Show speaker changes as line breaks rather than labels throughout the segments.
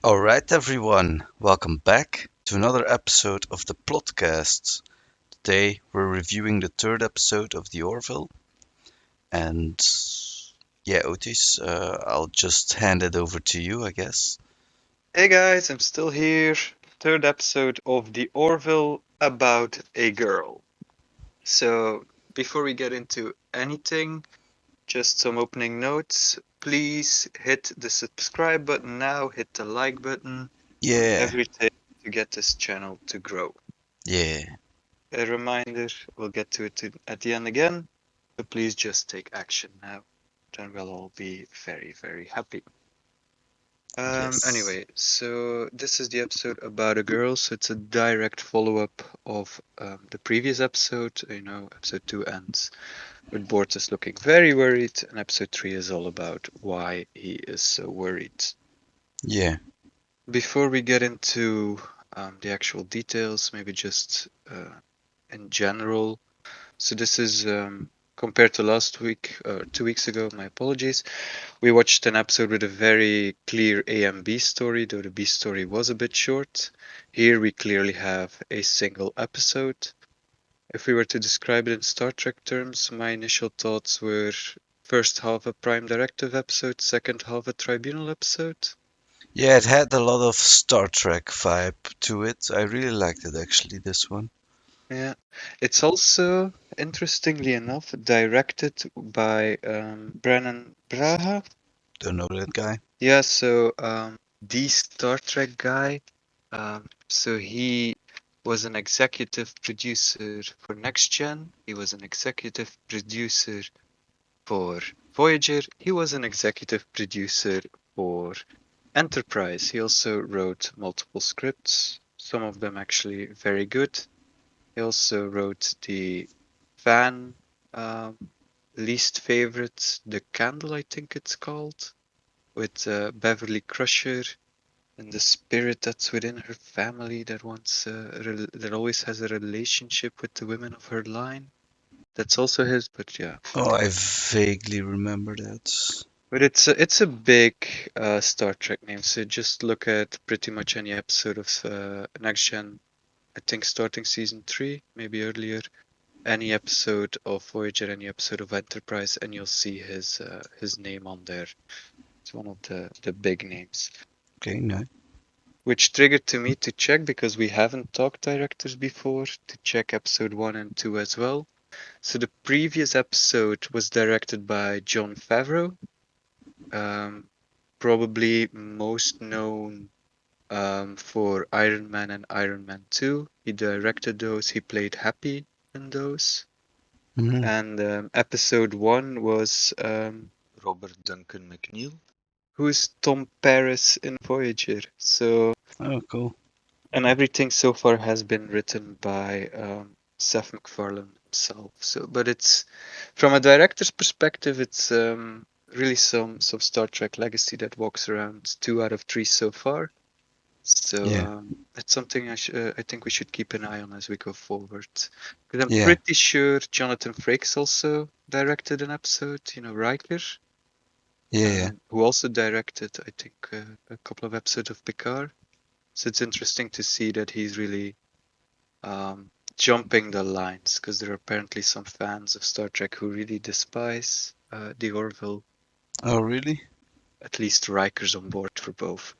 Alright, everyone, welcome back to another episode of the Plotcast. Today we're reviewing the third episode of the Orville, and yeah, Otis, I'll just hand it over to you, I guess.
Hey guys, I'm still here. Third episode of The Orville about a girl. So, before we get into anything, just some opening notes. Please hit the subscribe button now, hit the like button,
Yeah,
everything to get this channel to grow.
yeah,
A reminder, we'll get to it at the end again, but please just take action now. Then we'll all be very, very happy.
yes.
Anyway, so this is the episode about a girl, so it's a direct follow-up of the previous episode. Episode 2 ends with Bortus looking very worried, and episode 3 is all about why he is so worried.
Yeah,
Before we get into the actual details, maybe just in general. So this is compared to last week, 2 weeks ago, my apologies. We watched an episode with a very clear A and B story, though the B story was a bit short. Here we clearly have a single episode. If we were to describe it in Star Trek terms, my initial thoughts were first half a Prime Directive episode, second half a Tribunal episode.
yeah, it had a lot of Star Trek vibe to it. I really liked it actually, this one.
Yeah, it's also, interestingly enough, directed by Brennan Braha.
Don't know that guy.
Yeah, so the Star Trek guy. So he was an executive producer for Next Gen. He was an executive producer for Voyager. He was an executive producer for Enterprise. He also wrote multiple scripts, some of them actually very good. He also wrote the fan least favorite, The Candle, I think it's called, with Beverly Crusher and the spirit that's within her family that wants that always has a relationship with the women of her line. That's also his, but yeah.
Oh, I vaguely remember that.
But it's a big Star Trek name. So just look at pretty much any episode of Next Gen. I think starting season 3, maybe earlier. Any episode of Voyager, any episode of Enterprise, and you'll see his name on there. It's one of the big names.
Okay, no.
Which triggered to me to check, because we haven't talked directors before, to check episode 1 and 2 as well. So the previous episode was directed by Jon Favreau, probably most known for Iron Man and Iron Man 2. He directed those, he played Happy in those.
Mhm.
And episode 1 was Robert Duncan McNeil, who's Tom Paris in Voyager. So,
Oh, cool.
and everything so far has been written by Seth MacFarlane himself. So, but it's from a director's perspective, it's really some Star Trek legacy that walks around 2 out of 3 so far. So
Yeah,
it's something I think we should keep an eye on as we go forward. Because I'm
yeah,
pretty sure Jonathan Frakes also directed an episode. Riker,
yeah.
who also directed, I think, a couple of episodes of Picard. So it's interesting to see that he's really jumping the lines, because there are apparently some fans of Star Trek who really despise the Orville.
Oh, really?
At least Riker's on board for both.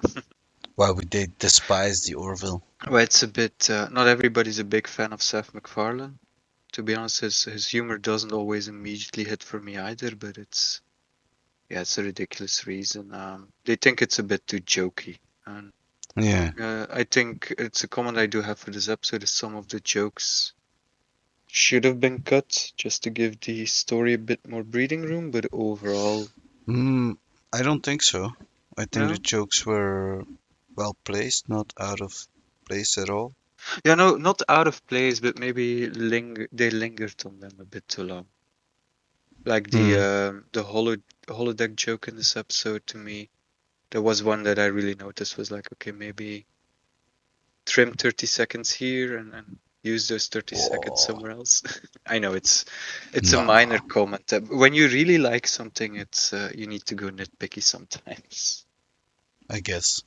Why would they despise the Orville?
Well, it's a bit. Not everybody's a big fan of Seth MacFarlane. To be honest, his humor doesn't always immediately hit for me either, but it's a ridiculous reason. They think it's a bit too jokey, and
Yeah,
I think it's a comment I do have for this episode is some of the jokes should have been cut just to give the story a bit more breathing room, but overall,
I don't think so. I think the
no.
jokes were well placed, not out of place at all.
Yeah, no, not out of place, but maybe they lingered on them a bit too long. Like
Hmm.
the holodeck joke in this episode, to me, there was one that I really noticed was like, okay, maybe trim 30 seconds here and use those 30 seconds
Whoa.
somewhere else. I know it's a minor
Nah,
comment. When you really like something, it's you need to go nitpicky sometimes.
I guess.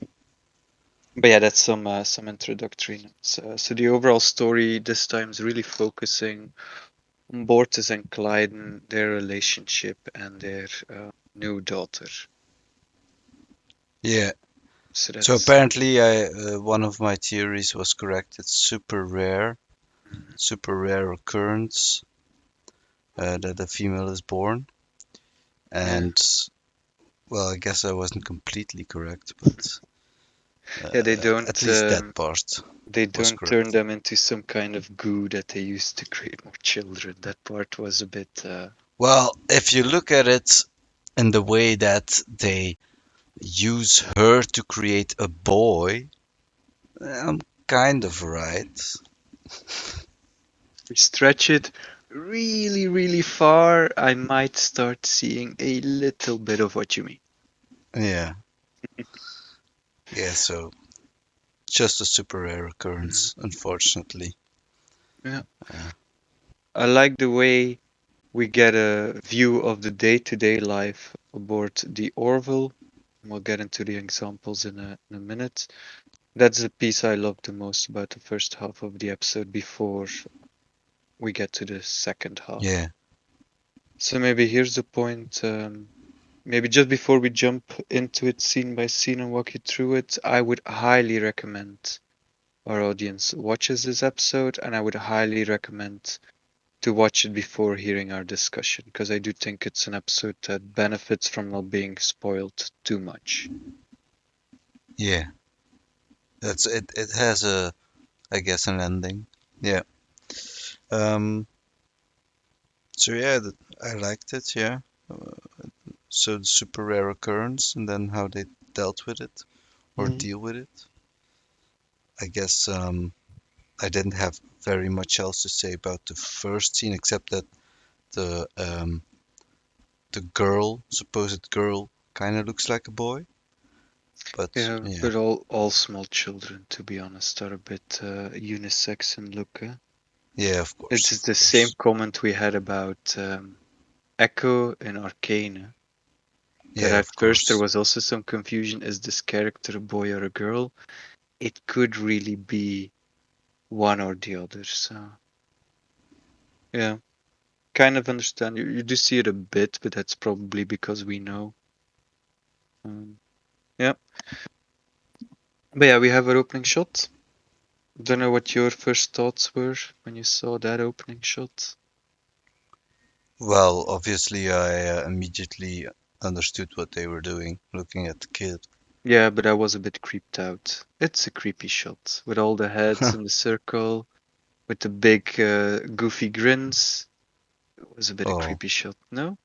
But yeah, that's some introductory notes. So the overall story this time is really focusing on Bortus and Clyden, their relationship, and their new daughter.
Yeah.
So
So
that's
apparently, one of my theories was correct. It's super rare occurrence that a female is born.
yeah,
And well, I guess I wasn't completely correct, but
yeah.
at least that part
They
was
don't turn
correct.
them into some kind of goo that they use to create more children. That part was a bit.
Well, if you look at it in the way that they use her to create a boy, I'm kind of right.
We stretch it really, really far. I might start seeing a little bit of what you mean.
Yeah, yeah, so just a super rare
Mhm.
occurrence, unfortunately.
Yeah,
Uh,
I like the way we get a view of the day-to-day life aboard the Orville. We'll get into the examples in a minute. That's the piece I love the most about the first half of the episode before we get to the second half.
yeah,
So maybe here's the point. Maybe just before we jump into it scene by scene and walk you through it, I would highly recommend our audience watches this episode, and I would highly recommend to watch it before hearing our discussion, because I do think it's an episode that benefits from not being spoiled too much.
yeah. That's it. It has a, I guess, an ending. Yeah. Um. So yeah, I liked it. Yeah. So the super rare occurrence, and then how they dealt with it or
Mm.
deal with it. I guess I didn't have very much else to say about the first scene except that the um, the girl, supposed girl, kind of looks like a boy. But
Yeah,
yeah,
but all small children, to be honest, are a bit unisex in look.
yeah,
It's
of
the same
course,
comment we had about Echo in Arcane. That
yeah,
at
of
first there
course,
was also some confusion. Is this character a boy or a girl? It could really be one or the other. So yeah, kind of understand. You do see it a bit, but that's probably because we know. Um, yeah, but yeah, we have our opening shot. Don't know what your first thoughts were when you saw that opening shot.
Well, obviously, I immediately understood what they were doing, looking at the kid.
Yeah, but I was a bit creeped out. It's a creepy shot with all the heads in the circle, with the big goofy grins. It was a bit of
Oh,
creepy shot. No?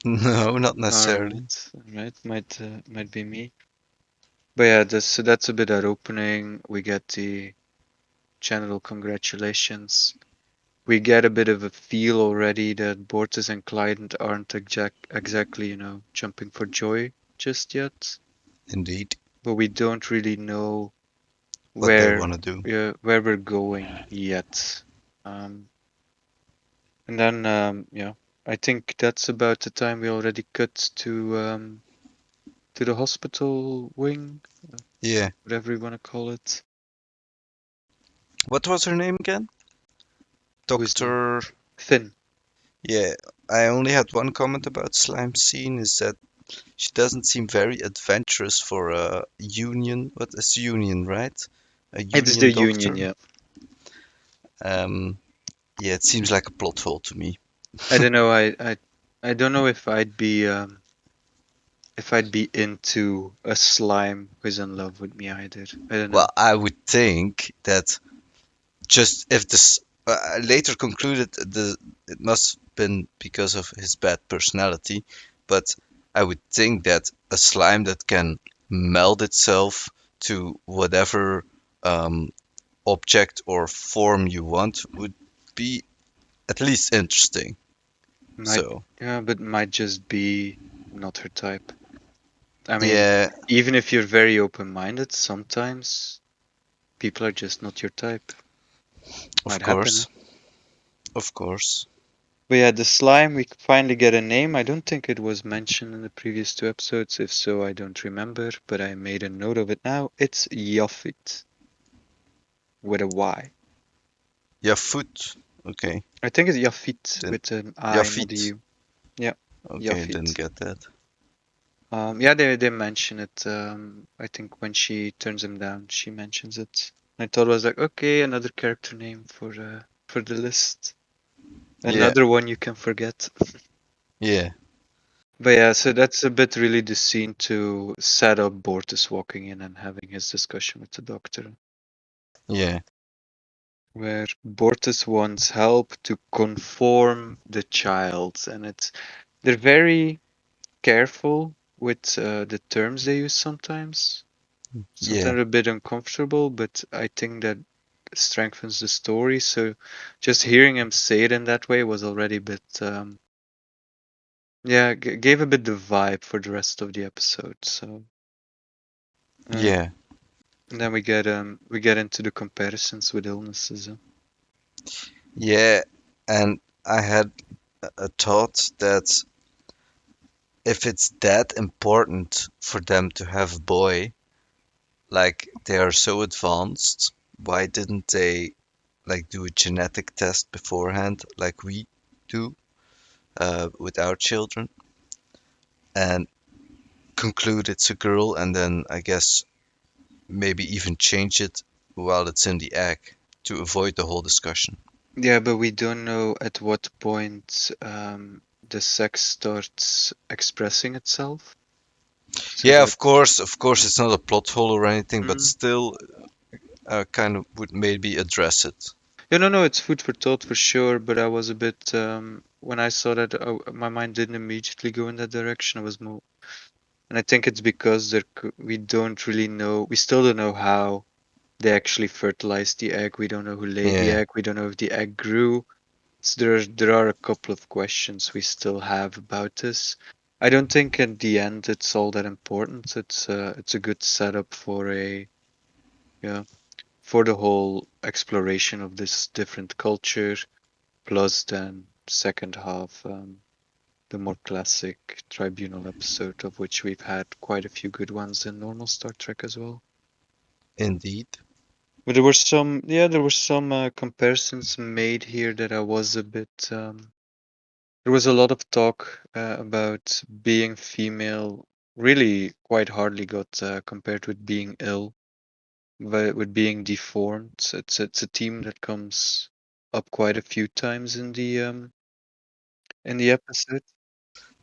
no, not
All
necessarily.
right, all right. Might be me. But yeah, that's a bit that opening. We get the general congratulations. We get a bit of a feel already that Bortus and Clyde aren't exactly, jumping for joy just yet.
Indeed,
But we don't really know
what they
where
want to do.
where we're going yet. Um, and then yeah, I think that's about the time we already cut to the hospital wing,
Yeah.
whatever you want to call it.
What was her name again?
Whose name?
Doctor.
Finn.
Yeah, I only had one comment about Slime Scene is that she doesn't seem very adventurous for a union. What is union, right? A
It's the
union
Union,
doctor.
yeah.
Um, yeah, it seems like a plot hole to me.
I don't know. I don't know if I'd be into a slime who's in love with me either. I don't
Well,
know.
I would think that just if this I later concluded it must have been because of his bad personality, but I would think that a slime that can meld itself to whatever um, object or form you want would be at least interesting.
Might
So
Yeah, but might just be not her type. I mean,
yeah,
even if you're very open-minded, sometimes people are just not your type.
of
Might happen.
course, of course.
But yeah, the slime, we finally get a name. I don't think it was mentioned in the previous two episodes. If so, I don't remember, but I made a note of it now. It's Yoffit with a Y.
Yeah, foot. Okay.
I think it's Yoffit
Then
with an
yeah,
I, not a
feet.
U. Yeah,
Okay, didn't
Yoffit.
get that.
Yeah, they mention it. I think when she turns him down, she mentions it. I thought it was like, okay, another character name for the list.
Yeah,
Another one you can forget.
yeah,
But yeah, so that's a bit really the scene to set up Bortus walking in and having his discussion with the doctor,
yeah,
where Bortus wants help to conform the child, and they're very careful with the terms they use sometimes.
yeah,
Sometimes a bit uncomfortable, but I think that strengthens the story. So just hearing him say it in that way was already a bit, yeah, gave a bit the vibe for the rest of the episode. So. Uh,
yeah,
And then we get into the comparisons with illnesses.
yeah. And I had a thought that if it's that important for them to have a boy, like they are so advanced, why didn't they like do a genetic test beforehand, like we do with our children, and conclude it's a girl, and then I guess maybe even change it while it's in the egg to avoid the whole discussion.
Yeah, but we don't know at what point the sex starts expressing itself. So
Yeah,
that.
of course, it's not a plot hole or anything, but
Mhm.
still, kind of would maybe address it.
Yeah, no, it's food for thought for sure. But I was a bit when I saw that, my mind didn't immediately go in that direction. I was more, and I think it's because we don't really know. We still don't know how they actually fertilized the egg. We don't know who laid the
Yeah,
egg. We don't know if the egg grew. So there are a couple of questions we still have about this. I don't think in the end it's all that important. It's a good setup for a yeah for the whole exploration of this different culture. Plus, then second half, the more classic tribunal episode, of which we've had quite a few good ones in normal Star Trek as well.
indeed.
But there were some comparisons made here that I was a bit. There was a lot of talk about being female, really quite hardly got compared with being ill, but with being deformed. It's a theme that comes up quite a few times in the episode.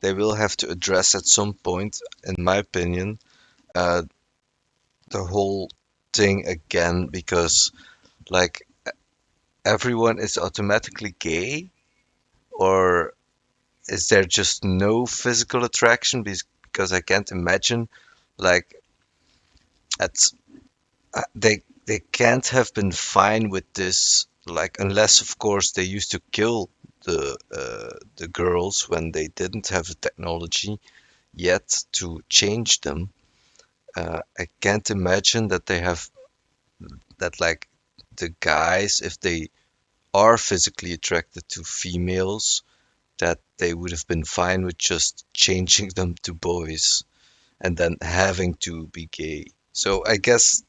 They will have to address at some point, in my opinion, uh, the whole thing again because, like, everyone is automatically gay, or is there just no physical attraction? Because I can't imagine, like, at they can't have been fine with this, like, unless of course they used to kill the girls when they didn't have the technology yet to change them. I can't imagine that they have that, like, the guys, if they are physically attracted to females, that they would have been fine with just changing them to boys and then having to be gay. So I guess,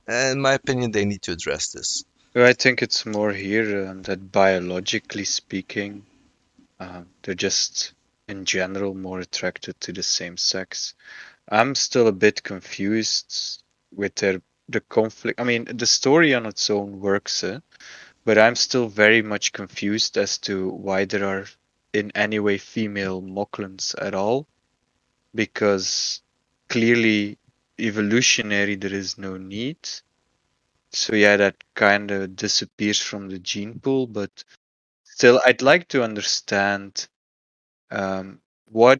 in my opinion, they need to address this.
But I think it's more here that biologically speaking, they're just in general more attracted to the same sex. I'm still a bit confused with the conflict. I mean, the story on its own works, but I'm still very much confused as to why there are in any way female Moklins at all, because clearly evolutionary there is no need. So yeah, that kind of disappears from the gene pool, but still, I'd like to understand what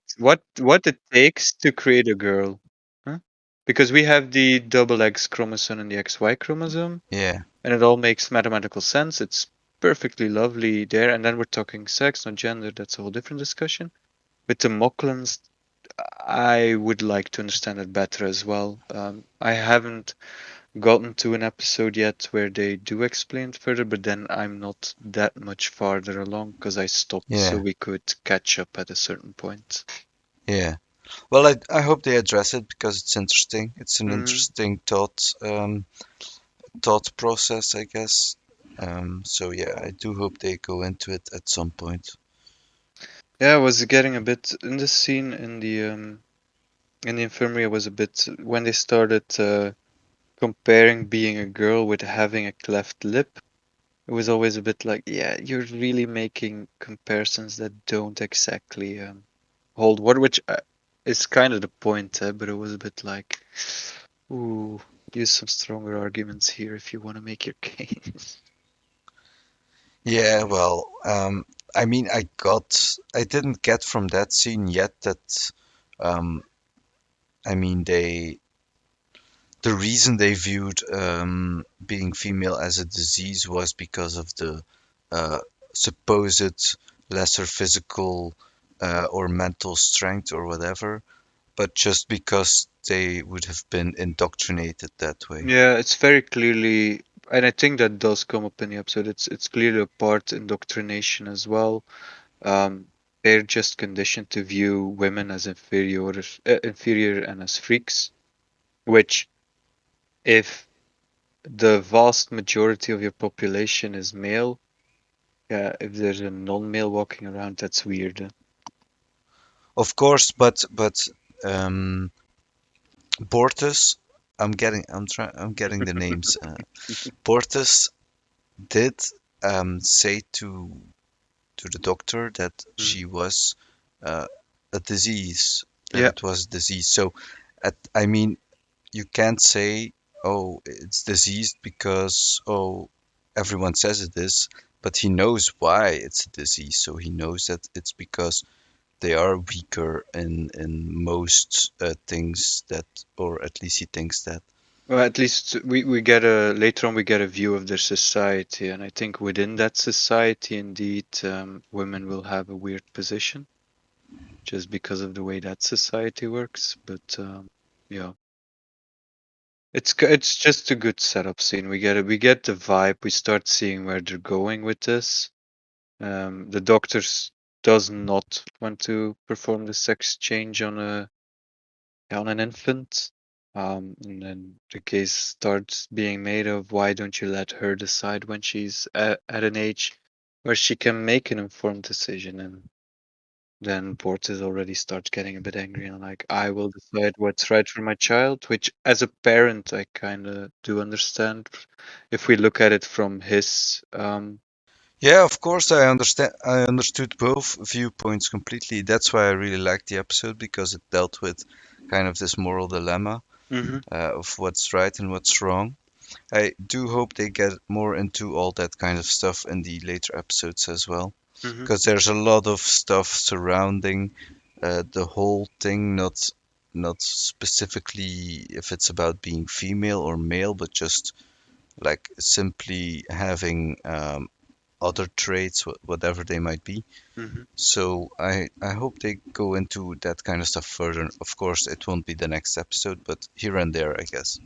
it takes to create a girl, huh? Because we have the double X chromosome and the XY chromosome,
Yeah,
and it all makes mathematical sense. It's perfectly lovely there, and then we're talking sex, not gender. That's a whole different discussion. With the Moklins, I would like to understand it better as well. I haven't gotten to an episode yet where they do explain it further, but then I'm not that much farther along because I stopped so
Yeah,
we could catch up at a certain point.
yeah. Well, I hope they address it because it's interesting. It's an
Mm.
interesting thought process, I guess. So yeah, I do hope they go into it at some point.
Yeah, I was getting a bit in the scene in the infirmary. I was a bit when they started comparing being a girl with having a cleft lip. It was always a bit like, yeah, you're really making comparisons that don't exactly hold water, which is kind of the point, but it was a bit like, ooh, use some stronger arguments here if you want to make your case.
Yeah, well, I mean, I didn't get from that scene yet that, um, I mean, the reason they viewed being female as a disease was because of the uh, supposed lesser physical or mental strength or whatever, but just because they would have been indoctrinated that way.
Yeah, it's very clearly, and I think that does come up in the episode. It's clearly a part indoctrination as well. They're just conditioned to view women as inferior and as freaks, which if the vast majority of your population is male, yeah, if there's a non-male walking around, that's weird.
Of course, but um, Bortus, I'm getting the names. Bortus did say to the doctor that
Mm.
she was uh, a disease, that
Yeah,
it was a disease. So, I mean, you can't say, oh, it's diseased because, oh, everyone says it is, but he knows why it's a disease. So he knows that it's because they are weaker in most things that, or at least he thinks that.
well, at least we get a later on we get a view of their society, and I think within that society, indeed, women will have a weird position just because of the way that society works. But yeah, it's just a good setup scene. We get the vibe. We start seeing where they're going with this. The doctors does not want to perform the sex change on an infant. And then the case starts being made of why don't you let her decide when she's at an age where she can make an informed decision. And then Portis already starts getting a bit angry and like, I will decide what's right for my child, which as a parent I kind of do understand if we look at it from his
Yeah, of course, I understand. I understood both viewpoints completely. That's why I really liked the episode because it dealt with kind of this moral dilemma
Mhm,
of what's right and what's wrong. I do hope they get more into all that kind of stuff in the later episodes as well,
mhm,
because there's a lot of stuff surrounding the whole thing, not specifically if it's about being female or male, but just like simply having other traits, whatever they might be.
mhm.
So I hope they go into that kind of stuff further. Of course, it won't be the next episode, but here and there, I guess.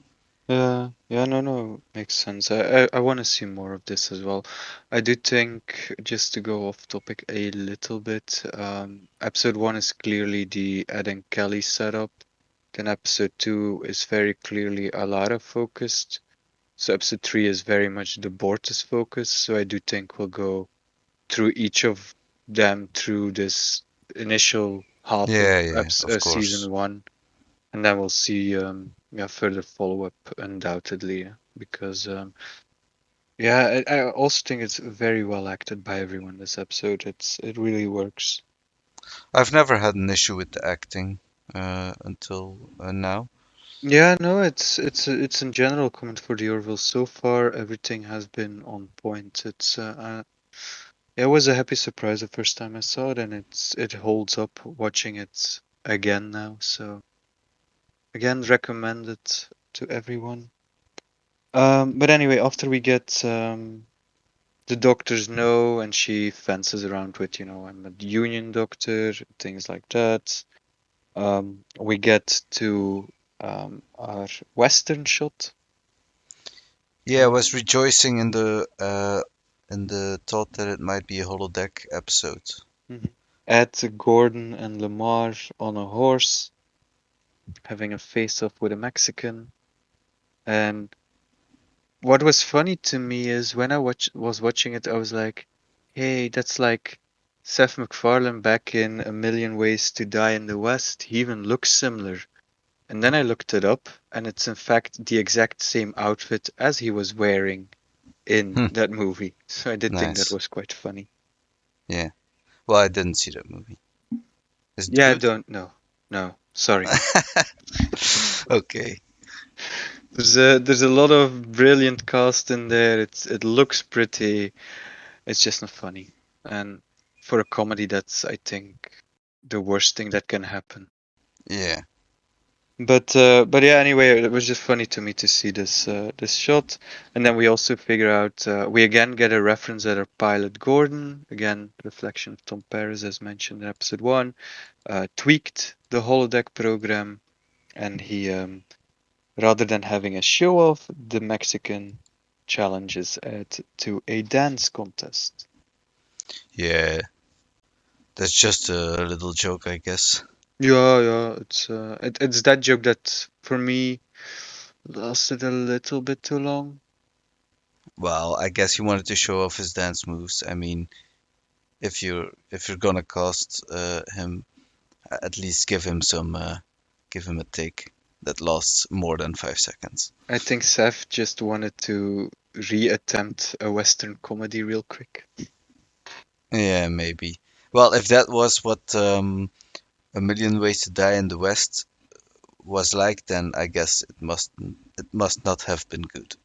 Yeah, yeah, no, makes sense. I want to see more of this as well. I do think, just to go off topic a little bit, episode one is clearly the Ed and Kelly setup. Then episode two is very clearly Alara focused. So episode three is very much the Bortus focus. So I do think we'll go through each of them through this initial half of
Yeah, yeah, of course.
season one, and then we'll see yeah, further follow up undoubtedly, because yeah, I also think it's very well acted by everyone this episode. It really works.
I've never had an issue with the acting until now.
Yeah, no, it's in general comment for the Orville so far. Everything has been on point. It was a happy surprise the first time I saw it, and it holds up watching it again now. So again, recommend it to everyone. But anyway, after we get the doctors know, and she fences around with, I'm a union doctor, things like that. We get to our Western shot.
Yeah, I was rejoicing in the thought that it might be a holodeck episode.
Mhm. Ed, Gordon, and Lamar on a horse having a face-off with a Mexican. And what was funny to me is when I was watching it, I was like, "Hey, that's like Seth MacFarlane back in A Million Ways to Die in the West. He even looks similar." And then I looked it up, and it's in fact the exact same outfit as he was wearing in
Hmm,
that movie. So I did think that
nice.
was quite funny.
Yeah. Well, I didn't see that movie. Is it
Yeah, I
good?
don't know. No, sorry.
Okay.
There's a lot of brilliant cast in there. It looks pretty. It's just not funny. And for a comedy, that's I think the worst thing that can happen.
Yeah.
But yeah, anyway, it was just funny to me to see this shot, and then we also figure out we again get a reference at our pilot Gordon, again reflection of Tom Paris as mentioned in episode one, tweaked the holodeck program, and he rather than having a show off, the Mexican challenges Ed to a dance contest.
Yeah. That's just a little joke, I guess.
Yeah, it's that joke that for me lasted a little bit too long.
Well, I guess he wanted to show off his dance moves. I mean, if you're gonna cast him, at least give him a take that lasts more than 5 seconds.
I think Seth just wanted to reattempt a Western comedy real quick.
Yeah, maybe. Well, if that was what A Million Ways to Die in the West was like, then I guess it must not have been good.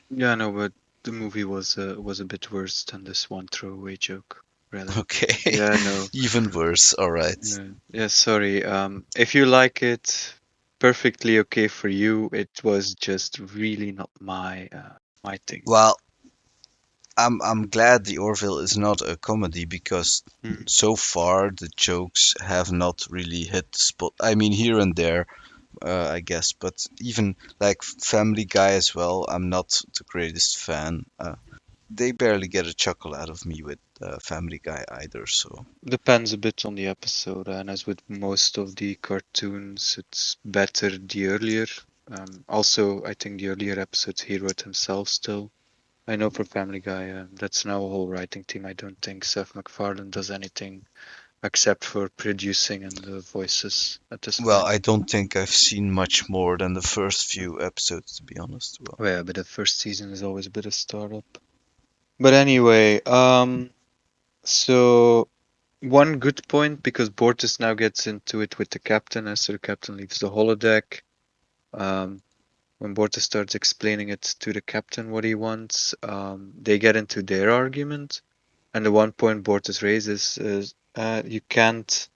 Yeah, no, but the movie was a bit worse than this one throwaway joke, really.
Okay,
Yeah, no,
even worse. All right.
no, yeah, sorry. If you like it, perfectly okay for you. It was just really not my thing.
Well, I'm glad the Orville is not a comedy because
Mm.
so far the jokes have not really hit the spot. I mean, here and there, I guess, but even like Family Guy as well, I'm not the greatest fan. They barely get a chuckle out of me with Family Guy either. So
Depends a bit on the episode, and as with most of the cartoons, it's better the earlier. Also, I think the earlier episodes he wrote himself still. I know for Family Guy, that's now a whole writing team. I don't think Seth MacFarlane does anything except for producing and the voices at this
well,
point.
I don't think I've seen much more than the first few episodes, to be honest. Well,
Well, yeah, but the first season is always a bit of startup. But anyway, so one good point because Bortus now gets into it with the captain as the captain leaves the holodeck. Um, when Bortus starts explaining it to the captain what he wants, they get into their argument. And the one point Bortus raises is you can't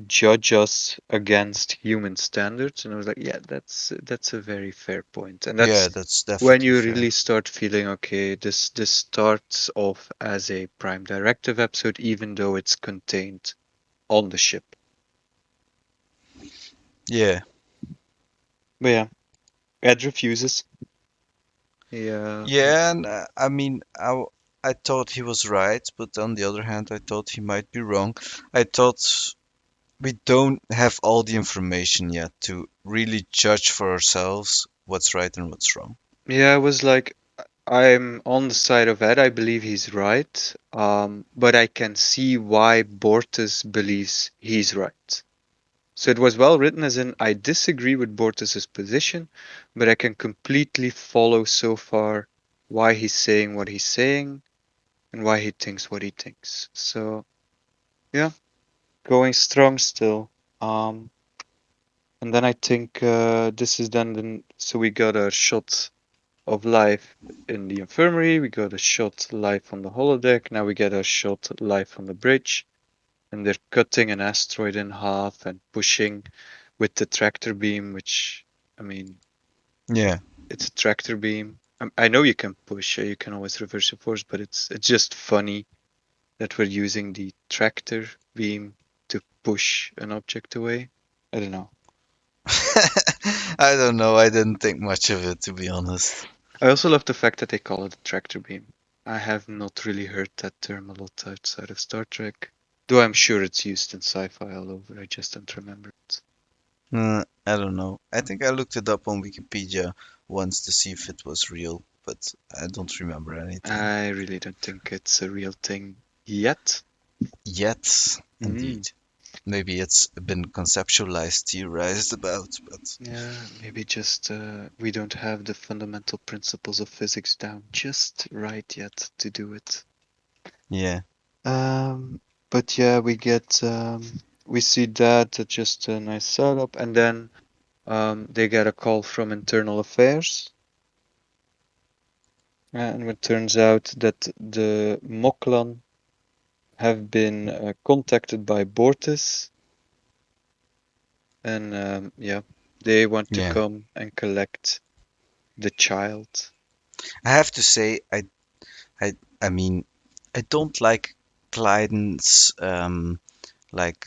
judge us against human standards. And I was like, yeah, that's a very fair point. And
yeah,
that's
that's
when
definitely
you
fair.
really start feeling okay, this starts off as a Prime Directive episode, even though it's contained on the ship.
Yeah,
But yeah, Ed refuses. Yeah,
yeah, and I mean, I thought he was right, but on the other hand, I thought he might be wrong. I thought we don't have all the information yet to really judge for ourselves what's right and what's wrong.
yeah, I was like, I'm on the side of Ed. I believe he's right. But I can see why Bortus believes he's right. So it was well written, as in, I disagree with Bortus's position, but I can completely follow so far why he's saying what he's saying and why he thinks what he thinks. So yeah, going strong still. Um, and then I think this is then so we got a shot of life in the infirmary, we got a shot live on the holodeck, now we get a shot live on the bridge, and they're cutting an asteroid in half and pushing with the tractor beam, which, I mean,
Yeah,
it's a tractor beam. I know you can push, you can always reverse your force, but it's just funny that we're using the tractor beam to push an object away. I don't know.
I don't know. I didn't think much of it, to be honest.
I also love the fact that they call it a tractor beam. I have not really heard that term a lot outside of Star Trek, though I'm sure it's used in sci-fi all over. I just don't remember it.
I don't know. I think I looked it up on Wikipedia once to see if it was real, but I don't remember anything.
I really don't think it's a real thing yet.
Yet,
Mm.
indeed. Maybe it's been conceptualized, theorized about, but
Yeah, maybe just we don't have the fundamental principles of physics down just right yet to do it.
yeah,
Um, but yeah, we see that just a nice setup, and then they get a call from internal affairs, and it turns out that the Moklan have been contacted by Bortis, and yeah, they want to
yeah.
come and collect the child.
I have to say, I, I mean, I don't like Clyden's like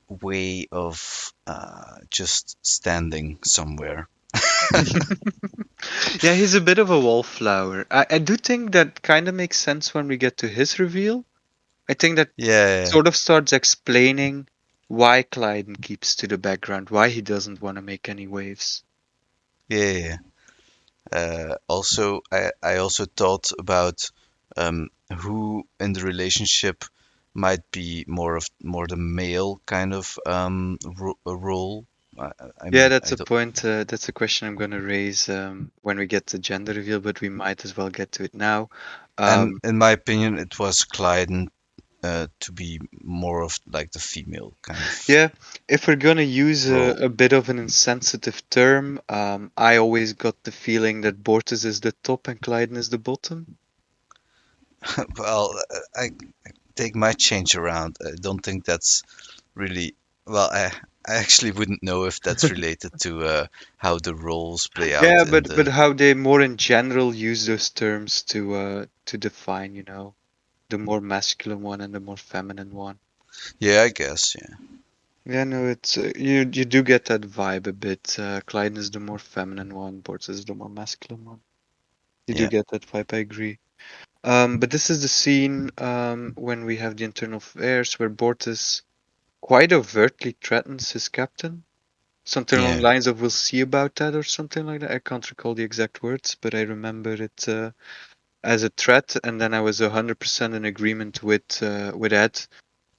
way of just standing somewhere.
Yeah, he's a bit of a wallflower. I do think that kind of makes sense when we get to his reveal. I think that
Yeah,
sort of starts explaining why Clyden keeps to the background, why he doesn't want to make any waves.
yeah, yeah. Also, I also thought about who in the relationship might be more the male kind of role. I, I
Yeah,
mean,
that's
I
a
don't.
point. That's a question I'm going to raise when we get to gender reveal, but we might as well get to it now.
And
Um,
in my opinion, it was Clyden to be more of like the female kind of
yeah, if we're going to use
role.
a bit of an insensitive term, I always got the feeling that Bortus is the top and Clyden is the bottom.
Well, I take my change around. I don't think that's really well. I actually wouldn't know if that's related to how the roles play
Yeah,
out in
but
the.
how they more in general use those terms to define, the more masculine one and the more feminine one.
Yeah, I guess. Yeah,
Yeah, no, it's you do get that vibe a bit. Clyde is the more feminine one, Borts is the more masculine one. You do
yeah,
get that vibe, I agree. But this is the scene when we have the internal affairs where Bortus quite overtly threatens his captain. Something along the
yeah,
lines of "We'll see about that" or something like that. I can't recall the exact words, but I remember it as a threat, and then I was 100% in agreement with Ed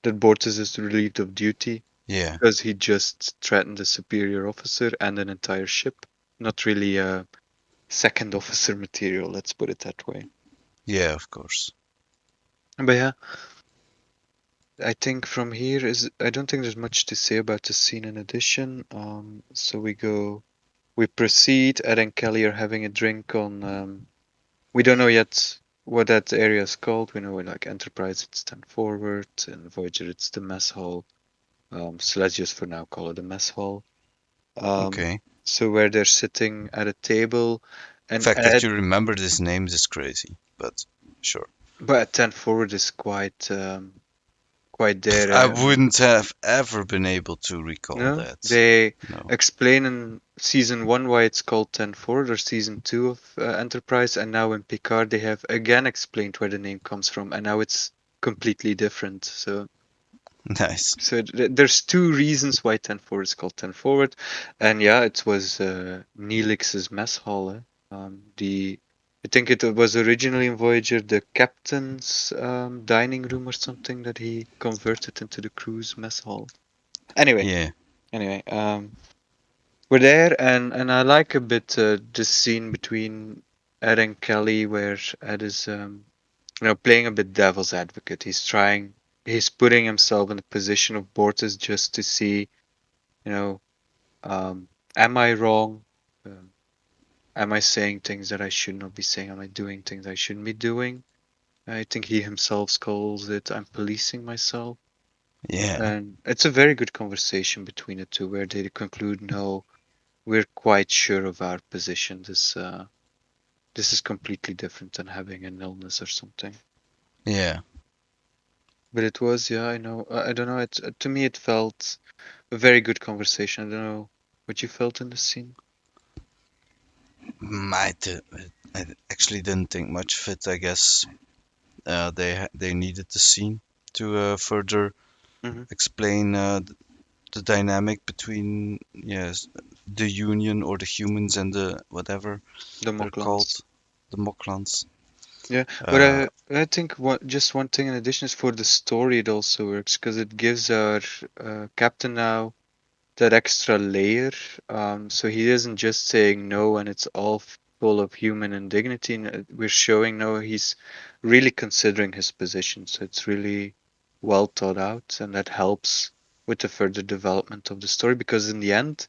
that Bortus is relieved of duty
yeah,
because he just threatened a superior officer and an entire ship. Not really second officer material, let's put it that way.
yeah. Of course.
But yeah, I think from here is I don't think there's much to say about the scene in addition. So we proceed. Ed and Kelly are having a drink on. We don't know yet what that area is called. We know like Enterprise it's 10 forward, and Voyager it's the mess hall. So let's just for now call it a mess hall. Um,
Okay.
so where they're sitting at a table,
The
and
fact that
Ed,
you remember these names is crazy, but sure.
but 10 forward is quite
I
there.
wouldn't have ever been able to recall
No,
that.
they
No.
explain in season one why it's called 10 forward, or season two of Enterprise, and now in Picard they have again explained where the name comes from, and now it's completely different.
Nice.
So there's two reasons why 10 forward is called 10 forward, and yeah, it was Neelix's mess hall. The I think it was originally in Voyager the captain's dining room or something that he converted into the crew's mess hall. Anyway,
Yeah.
anyway, we're there, and I like a bit the scene between Ed and Kelly where Ed is playing a bit devil's advocate. He's putting himself in the position of Bortus just to see, you know, um, am I wrong? Um, am I saying things that I should not be saying? Am I doing things I shouldn't be doing? I think he himself calls it, I'm policing myself.
Yeah.
And it's a very good conversation between the two where they conclude, no, we're quite sure of our position. This is completely different than having an illness or something.
Yeah.
But it was, yeah, I know. I don't know. To me, it felt a very good conversation. I don't know what you felt in the scene.
Might I actually didn't think much of it. I guess they needed the scene to further
Hmm.
explain the dynamic between yes the Union or the humans and the whatever
The
they're called,
Moklans.
the Moklans.
Yeah, but
Uh,
I think just one thing in addition is for the story it also works because it gives our captain now that extra layer. So he isn't just saying no and it's all full of human indignity. And we're showing no, he's really considering his position. So it's really well thought out, and that helps with the further development of the story because in the end,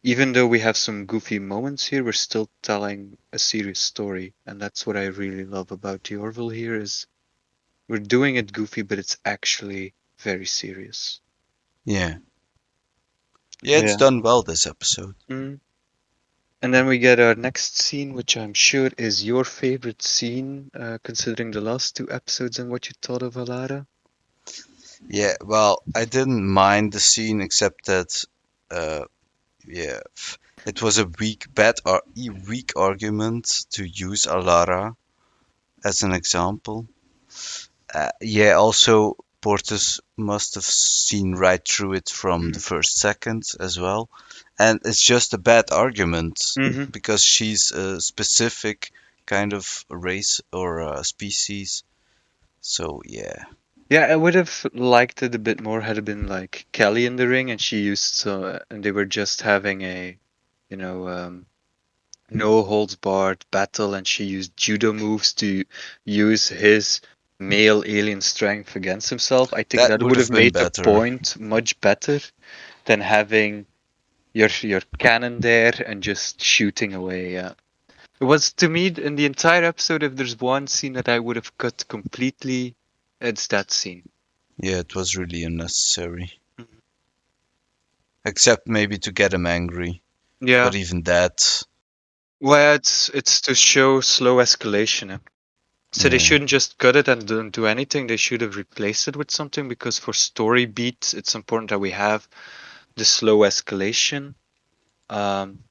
even though we have some goofy moments here, we're still telling a serious story, and that's what I really love about the Orville here is we're doing it goofy, but it's actually very serious.
yeah, yeah, it's
Yeah.
done well this episode.
Mm. And then we get our next scene, which I'm sure is your favorite scene, considering the last two episodes and what you thought of Alara.
Yeah, well, I didn't mind the scene except that, uh, yeah, it was a weak argument to use Alara as an example. Yeah, also Portis must have seen right through it from the
Mm.
first second as well. And it's just a bad argument
Hmm.
because she's a specific kind of race or species. So, yeah.
Yeah, I would have liked it a bit more had it been like Kelly in the ring and she used and they were just having a, you know, no holds barred battle and she used judo moves to use his male alien strength against himself. I think
That
that
would
would
have
have
been
made the
better.
point much better than having your cannon there and just shooting away. Yeah. It was to me in the entire episode, if there's one scene that I would have cut completely, it's that scene.
Yeah, it was really unnecessary.
Mhm.
Except maybe to get him angry.
Yeah.
But even that,
Well, it's to show slow escalation. So they
yeah,
shouldn't just cut it and don't do anything. They should have replaced it with something because for story beats, it's important that we have the slow escalation. Um,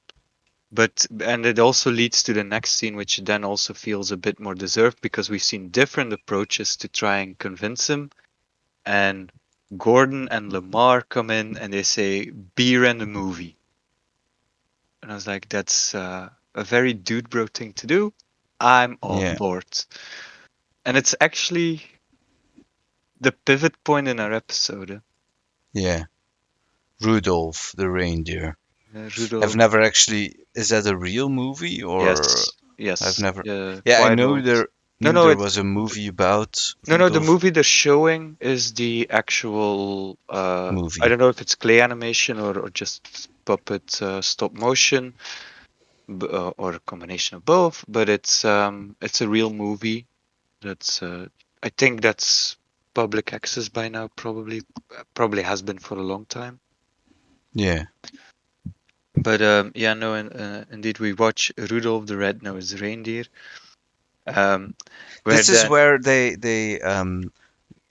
but and it also leads to the next scene, which then also feels a bit more deserved because we've seen different approaches to try and convince him. And Gordon and Lamar come in and they say beer and a movie, and I was like, that's a very dude bro thing to do. I'm on
yeah,
board, and it's actually the pivot point in our episode.
yeah. Rudolph the reindeer. I've
Rudolph.
never actually. Is that a real movie or
Yes,
I've
yes.
never. Yeah, I
Quite
know
old.
there
No,
knew
no,
there
it's
was a movie about
no. The
Rudolph
movie they're showing is the actual. I
movie.
don't know if it's clay animation or just puppet stop motion, or a combination of both. But it's a real movie. That's I think that's public access by now. Probably has been for a long time.
Yeah.
But yeah, no, and indeed we watch Rudolph the Red-Nosed Reindeer. Um, where
This is
then
where they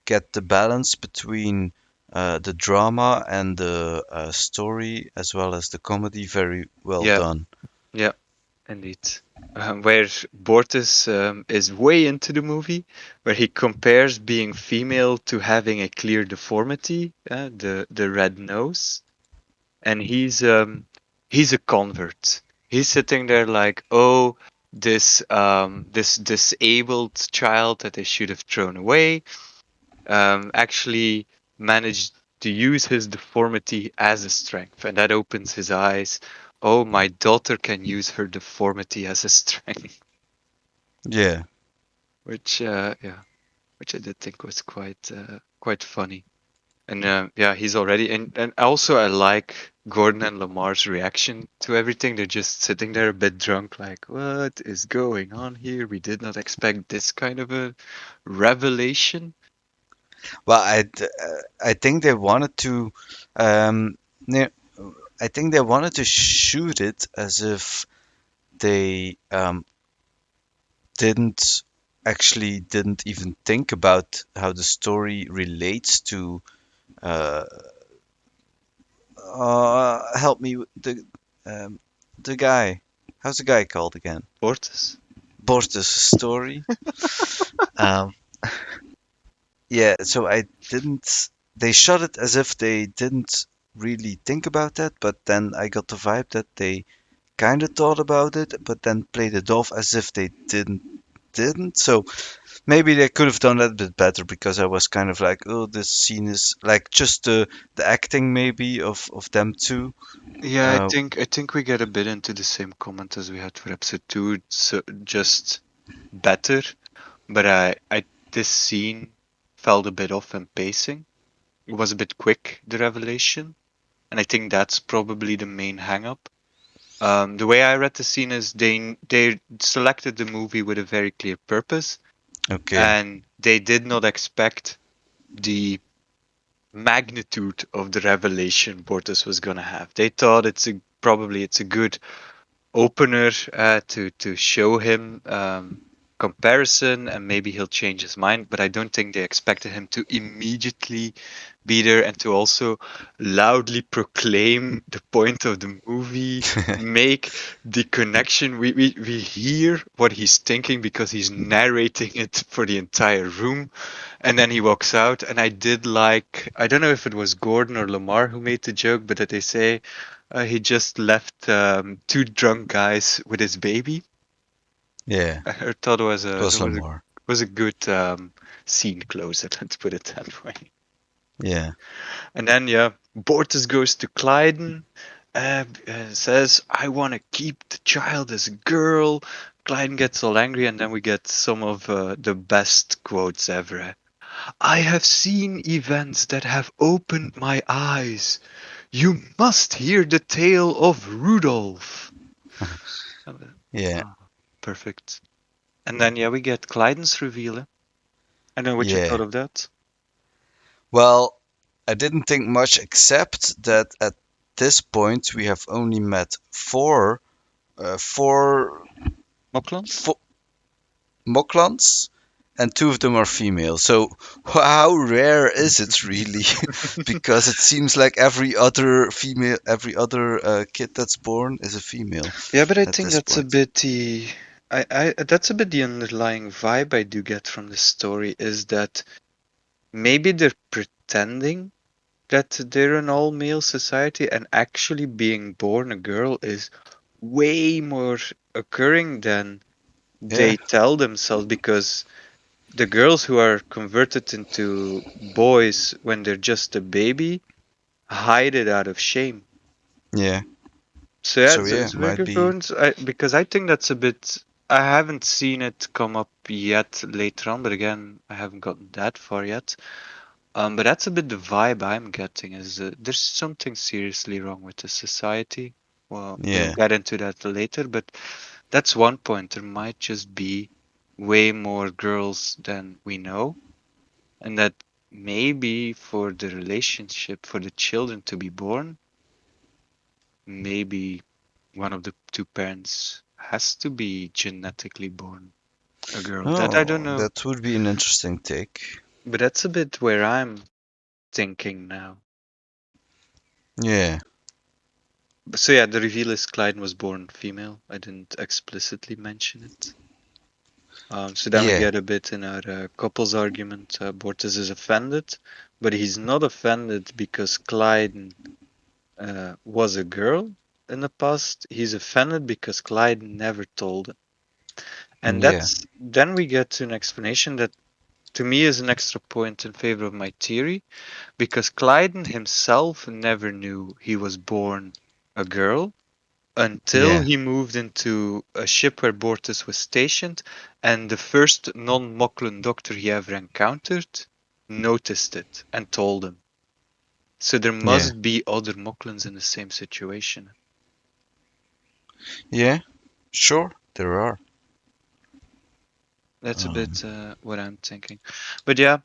get the balance between the drama and the story as well as the comedy very well
yeah,
done.
yeah, indeed. Where Bortus is way into the movie, where he compares being female to having a clear deformity, the red nose, and he's a convert. He's sitting there like, oh, this disabled child that they should have thrown away, actually managed to use his deformity as a strength, and that opens his eyes. Oh, my daughter can use her deformity as a strength,
Yeah.
which yeah, which I did think was quite funny. And yeah, he's already and also I like Gordon and Lamar's reaction to everything. They're just sitting there a bit drunk, like, what is going on here? We did not expect this kind of a revelation.
Well, I think they wanted to ne- I think they wanted to shoot it as if they didn't even think about how the story relates to uh, help me with um, the guy. How's the guy called again?
Portus.
Bortus' story. Um, yeah, so I didn't. They shot it as if they didn't really think about that, but then I got the vibe that they kind of thought about it, but then played it off as if they didn't. So maybe they could have done that a bit better because I was kind of like, oh, this scene is like just the acting maybe of them two.
Yeah,
Uh,
I think we get a bit into the same comment as we had for episode 2, so just better. But I this scene felt a bit off in pacing. It was a bit quick, the revelation, and I think that's probably the main hang-up. The way I read the scene is they selected the movie with a very clear purpose,
okay,
and they did not expect the magnitude of the revelation Bortus was gonna have. They thought probably it's a good opener to show him comparison, and maybe he'll change his mind. But I don't think they expected him to immediately be there and to also loudly proclaim the point of the movie, make the connection. We hear what he's thinking because he's narrating it for the entire room, and then he walks out. And I did like, I don't know if it was Gordon or Lamar who made the joke, but that they say he just left two drunk guys with his baby.
yeah,
I thought
it was
it
Lamar.
was a good scene closer. Let's put it that way.
Yeah,
And then yeah, Bortus goes to Clyden, says, "I want to keep the child as a girl." Clyden gets all angry, and then we get some of the best quotes ever. "I have seen events that have opened my eyes. You must hear the tale of Rudolph."
yeah,
Oh, perfect. And then yeah, we get Clyden's reveal. I don't know what you thought
yeah.
of that.
Well, I didn't think much except that at this point we have only met four,
Moklans?
four Moklans, and two of them are female. So how rare is it really? Because it seems like every other kid that's born is a female
Yeah, but I
at
think
this
that's a
point.
bit the that's a bit the underlying vibe I do get from the story is that maybe they're pretending that they're an all male society and actually being born a girl is way more occurring than
Yeah,
they tell themselves, because the girls who are converted into boys when they're just a baby hide it out of shame.
yeah.
So yeah,
So yeah,
it's a very
might
good
be.
point. Because I think that's a bit. I haven't seen it come up yet later on, but again, I haven't gotten that far yet. But that's a bit the vibe I'm getting is there's something seriously wrong with the society. Well, we'll
Yeah,
get into that later, but that's one point. There might just be way more girls than we know, and that maybe for the relationship, for the children to be born, maybe one of the two parents has to be genetically born a girl. That I don't
oh,
know,
that would be an interesting take.
but that's a bit where I'm thinking now.
Yeah,
So yeah, the reveal is Clyde was born female. I didn't explicitly mention it. So then we
yeah,
get a bit in our couples argument. Bortus is offended, but he's not offended because Clyde was a girl in the past. He's offended because Clyde never told him. And
yeah,
that's then we get to an explanation that to me is an extra point in favor of my theory, because Clyden himself never knew he was born a girl until
yeah,
he moved into a ship where Bortus was stationed, and the first non-Moclan doctor he ever encountered noticed it and told him. So there
yeah,
must be other Moclans in the same situation.
yeah. Sure, there are.
That's a
Um,
bit what I'm thinking. But yeah,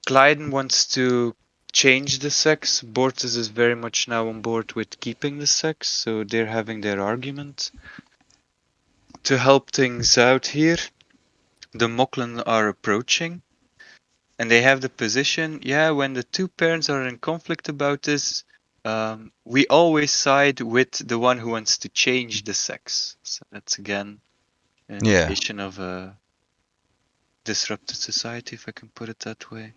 Clyden wants to change the sex. Bortus is very much now on board with keeping the sex, so they're having their argument. To help things out here, the Moklan are approaching, and they have the position, yeah, when the two parents are in conflict about this, we always side with the one who wants to change the sex. So that's again
Yeah.
indication of a disrupted society, if I can put it that way.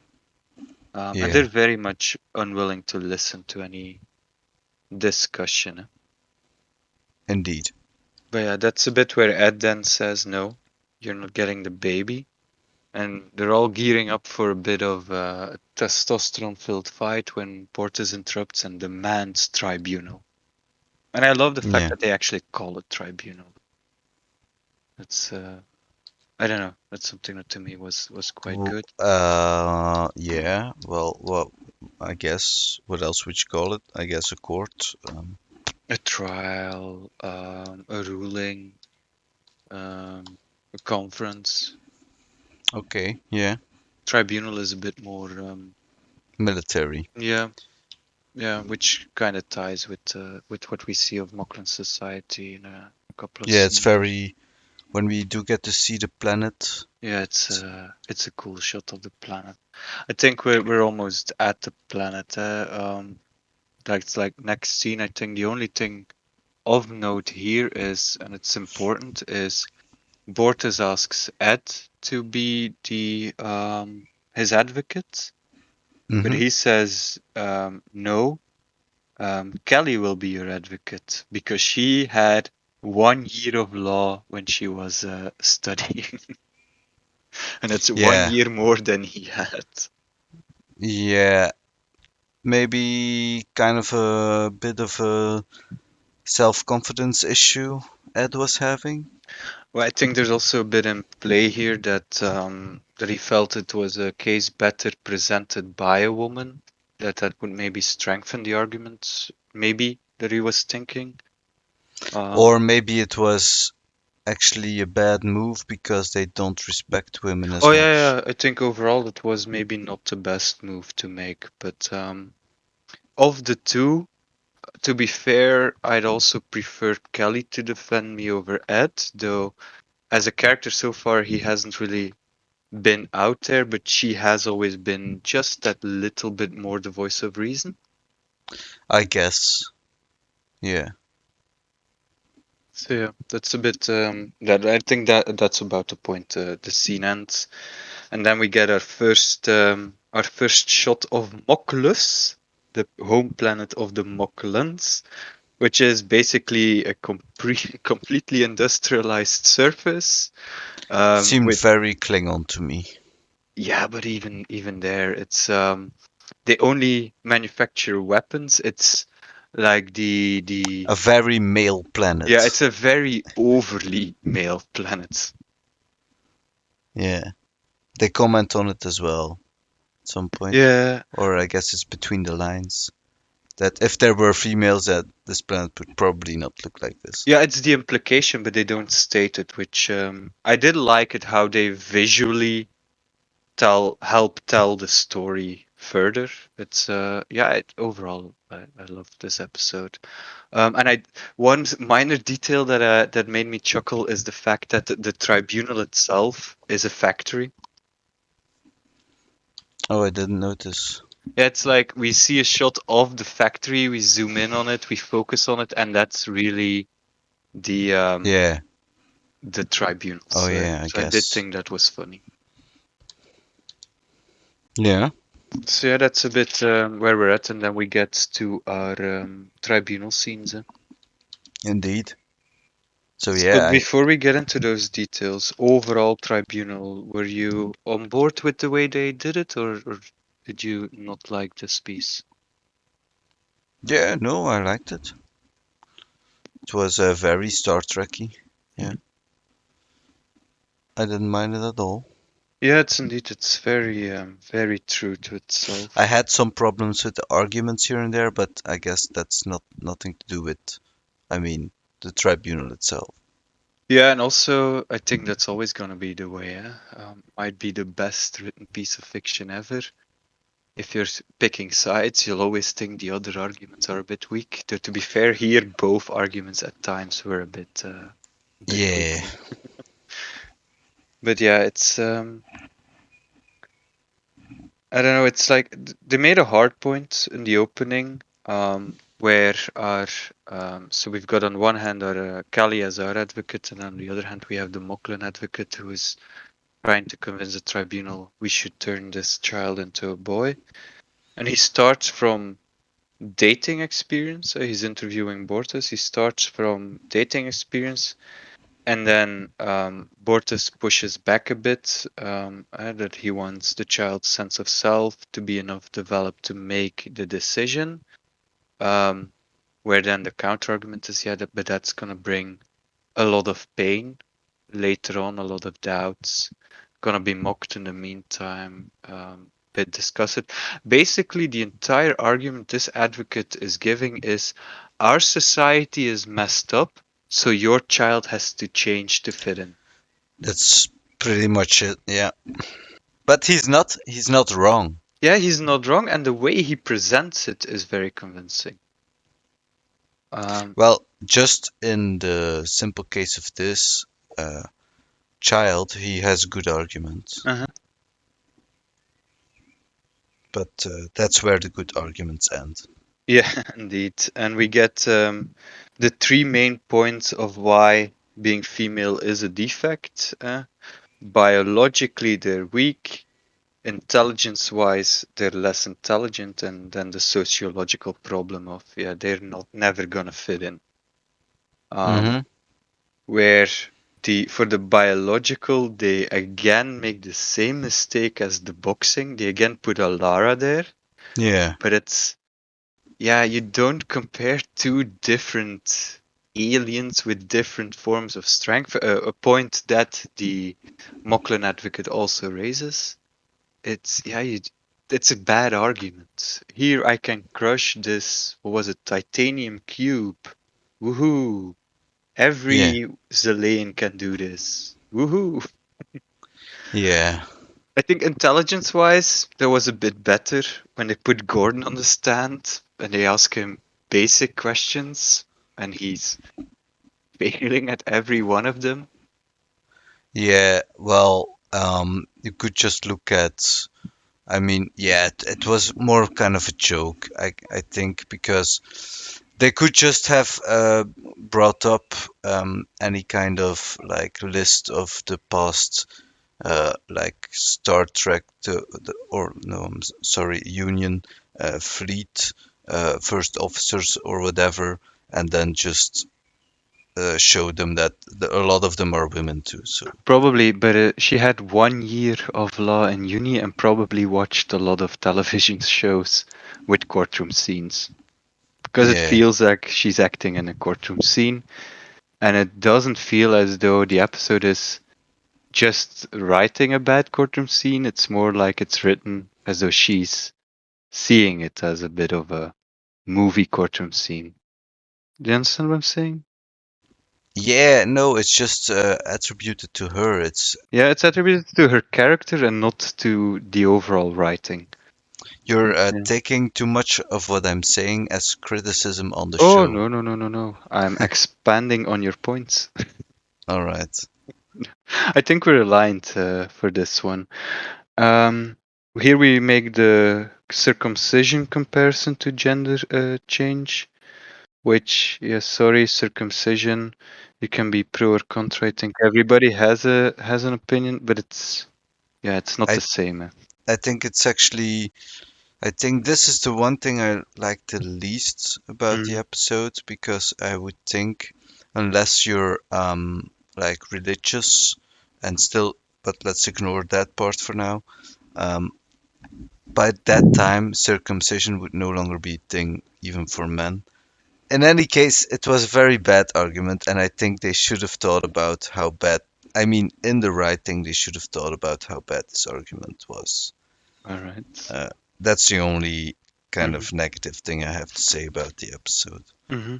And
Yeah.
they're very much unwilling to listen to any discussion.
Indeed.
But yeah, that's a bit where Ed then says, no, you're not getting the baby. And they're all gearing up for a bit of a testosterone-filled fight when Portis interrupts and demands tribunal. And I love the fact
Yeah.
that they actually call it tribunal. It's I don't know. That's something that to me was quite good.
Yeah. Well, I guess what else would you call it? I guess a court.
A trial, a ruling, a conference.
Okay. Yeah.
Tribunal is a bit more,
Military.
yeah, yeah, which kind of ties with what we see of Moklan society in a couple of
Yeah, it's
scenes.
very. When we do get to see the planet.
Yeah, it's a cool shot of the planet. I think we're almost at the planet. Like next scene. I think the only thing of note here is, and it's important, is Bortes asks Ed to be the his advocate, but
Mm-hmm.
he says no. Kelly will be your advocate because she had 1 year of law when she was studying, and it's one
Yeah.
year more than he had.
Yeah. Maybe kind of a bit of a self-confidence issue Ed was having.
Well, I think there's also a bit in play here that he felt it was a case better presented by a woman, that would maybe strengthen the arguments, maybe that he was thinking.
Or
Um,
maybe it was actually a bad move because they don't respect women
oh
as
yeah,
much.
yeah, I think overall it was maybe not the best move to make, but of the two, to be fair, I'd also prefer Kelly to defend me over Ed, though as a character so far he hasn't really been out there, but she has always been just that little bit more the voice of reason.
I guess. Yeah.
So yeah, that's a bit that I think that's about the point. The scene ends, and then we get our first shot of Moklus, the home planet of the Moklans, which is basically a completely industrialized surface.
Seemed
With
very Klingon to me.
Yeah, but even there, it's they only manufacture weapons. It's like the
A very male
yeah,
planet.
it's a very overly male planet.
Yeah. They comment on it as well at some point.
Yeah,
Or I guess it's between the lines. That if there were females, that this planet would probably not look like this.
yeah, it's the implication, but they don't state it, which I did like it how they visually help tell the story further. It's yeah, overall I love this episode. And one minor detail that made me chuckle is the fact that the tribunal itself is a factory.
Oh, I didn't notice.
Yeah, it's like we see a shot of the factory, we zoom in on it, we focus on it, and that's really the
Yeah.
tribunal.
Oh,
So,
yeah, I
so I did
guess.
think that was funny.
Yeah,
So yeah, that's a bit where we're at, and then we get to our tribunal scenes.
indeed. So,
But
yeah,
before we get into those details, overall tribunal, were you on board with the way they did it, or did you not like this piece?
yeah, no, I liked it. It was very Star Trekky. Yeah, I didn't mind it at all.
Yeah, it's indeed. It's very true to itself.
I had some problems with the arguments here and there, but I guess that's nothing to do with, I mean, the tribunal itself.
Yeah, and also I think that's always gonna be the way. Might be the best written piece of fiction ever. If you're picking sides, you'll always think the other arguments are a bit weak. Though to be fair, here both arguments at times were a bit weak.
Yeah,
But yeah, it's I don't know. It's like they made a hard point in the opening, where our so we've got on one hand our Kali as our advocate, and on the other hand we have the Moclan advocate who is trying to convince the tribunal we should turn this child into a boy. And he starts from dating experience. So he's interviewing Bortus. He starts from dating experience, and then Bortus pushes back a bit that he wants the child's sense of self to be enough developed to make the decision. Where then the counter argument is, yeah, but that's going to bring a lot of pain later on, a lot of doubts, going to be mocked in the meantime. Bit discuss it. Basically, the entire argument this advocate is giving is our society is messed up, so your child has to change to fit in.
That's pretty much it, yeah. But he's not wrong.
Yeah, he's not wrong, and the way he presents it is very convincing.
Well, just in the simple case of this child, he has good arguments.
Uh-huh.
But that's where the good arguments end.
Yeah, indeed. And we get the three main points of why being female is a defect. Biologically, they're weak. Intelligence-wise, they're less intelligent. And then the sociological problem of, yeah, they're never gonna fit in.
Mm-hmm.
Where for the biological, they again make the same mistake as the boxing. They again put a Lara there.
Yeah.
But it's, yeah, you don't compare two different aliens with different forms of strength. A point that the Moclan advocate also raises. It's, yeah, it's a bad argument. Here I can crush this, what was it, titanium cube. Woohoo!
Yeah.
Every Zillion can do this. Woohoo!
Yeah.
I think intelligence-wise, that was a bit better when they put Gordon on the stand and they ask him basic questions, and he's failing at every one of them.
Yeah. Well, you could just look at. I mean, yeah, it was more kind of a joke. I think because they could just have brought up any kind of like list of the past like Star Trek or no, sorry, Union fleet first officers or whatever, and then just show them that a lot of them are women too. So
Probably, but she had 1 year of law in uni and probably watched a lot of television shows with courtroom scenes. Because it
yeah,
feels like she's acting in a courtroom scene, and it doesn't feel as though the episode is just writing a bad courtroom scene. It's more like it's written as though she's seeing it as a bit of a movie courtroom scene. Do you understand what I'm saying?
yeah, no, it's just attributed to her. It's
Yeah, it's attributed to her character and not to the overall writing.
you're
Yeah.
taking too much of what I'm saying as criticism on the
Oh,
show.
no, no, no, no, no. I'm expanding on your points.
All right.
I think we're aligned for this one. Um, Here we make the circumcision comparison to gender change, which, yeah, sorry, circumcision, you can be pro or contra. I think everybody has an opinion, but it's not
I
the same.
I think it's actually I think this is the one thing I like the least about the
Mm.
episode because I would think unless you're like religious and still but let's ignore that part for now. Um, by that time circumcision would no longer be a thing even for men. In any case, it was a very bad argument and I think they should have thought about how bad I mean in the writing they should have thought about how bad this argument was.
All right.
Uh, that's the only kind
Mm-hmm.
of negative thing I have to say about the episode.
Mm-hmm.